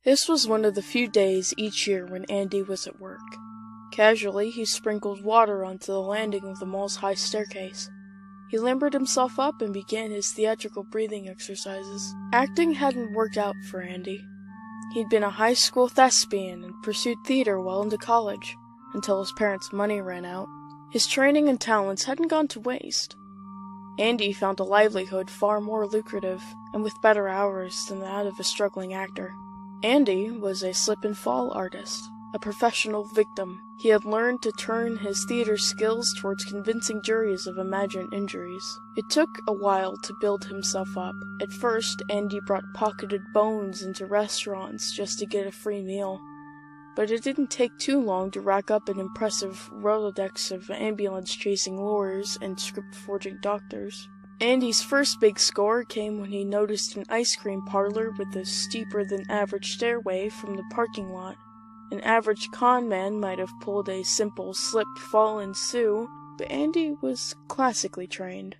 This was one of the few days each year when Andy was at work. Casually, he sprinkled water onto the landing of the mall's high staircase. He limbered himself up and began his theatrical breathing exercises. Acting hadn't worked out for Andy. He'd been a high school thespian and pursued theater well into college, until his parents' money ran out. His training and talents hadn't gone to waste. Andy found a livelihood far more lucrative, and with better hours than that of a struggling actor. Andy was a slip-and-fall artist, a professional victim. He had learned to turn his theater skills towards convincing juries of imagined injuries. It took a while to build himself up. At first, Andy brought pocketed bones into restaurants just to get a free meal. But it didn't take too long to rack up an impressive Rolodex of ambulance-chasing lawyers and script-forging doctors. Andy's first big score came when he noticed an ice cream parlor with a steeper-than-average stairway from the parking lot. An average con man might have pulled a simple slip, fall, and sue, but Andy was classically trained.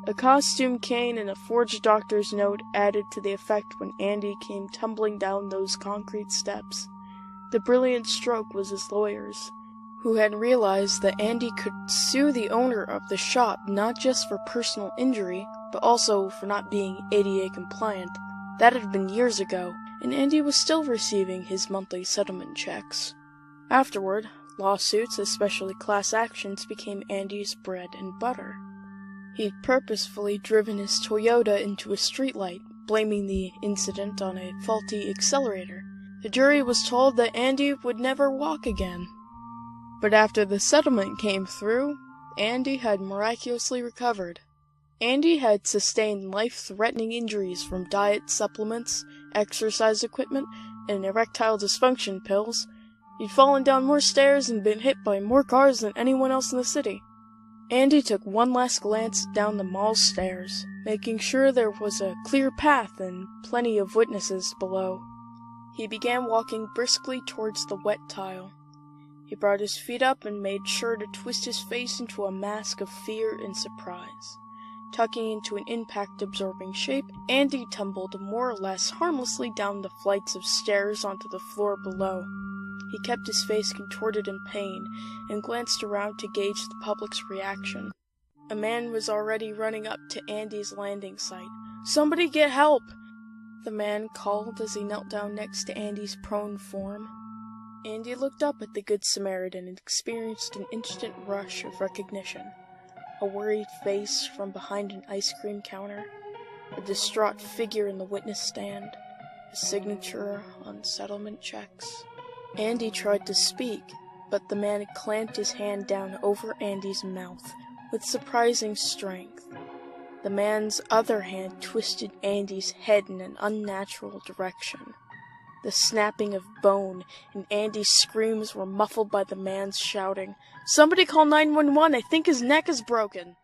A costume cane and a forged doctor's note added to the effect when Andy came tumbling down those concrete steps. The brilliant stroke was his lawyers, who had realized that Andy could sue the owner of the shop not just for personal injury, but also for not being ADA compliant. That had been years ago, and Andy was still receiving his monthly settlement checks. Afterward, lawsuits, especially class actions, became Andy's bread and butter. He'd purposefully driven his Toyota into a streetlight, blaming the incident on a faulty accelerator. The jury was told that Andy would never walk again. But after the settlement came through, Andy had miraculously recovered. Andy had sustained life-threatening injuries from diet supplements, exercise equipment, and erectile dysfunction pills. He'd fallen down more stairs and been hit by more cars than anyone else in the city. Andy took one last glance down the mall's stairs, making sure there was a clear path and plenty of witnesses below. He began walking briskly towards the wet tile. He brought his feet up and made sure to twist his face into a mask of fear and surprise. Tucking into an impact-absorbing shape, Andy tumbled more or less harmlessly down the flights of stairs onto the floor below. He kept his face contorted in pain and glanced around to gauge the public's reaction. A man was already running up to Andy's landing site. "Somebody get help!" the man called as he knelt down next to Andy's prone form. Andy looked up at the Good Samaritan and experienced an instant rush of recognition. A worried face from behind an ice cream counter, a distraught figure in the witness stand, a signature on settlement checks. Andy tried to speak, but the man clamped his hand down over Andy's mouth with surprising strength. The man's other hand twisted Andy's head in an unnatural direction. The snapping of bone and Andy's screams were muffled by the man's shouting, "Somebody call 911, I think his neck is broken!"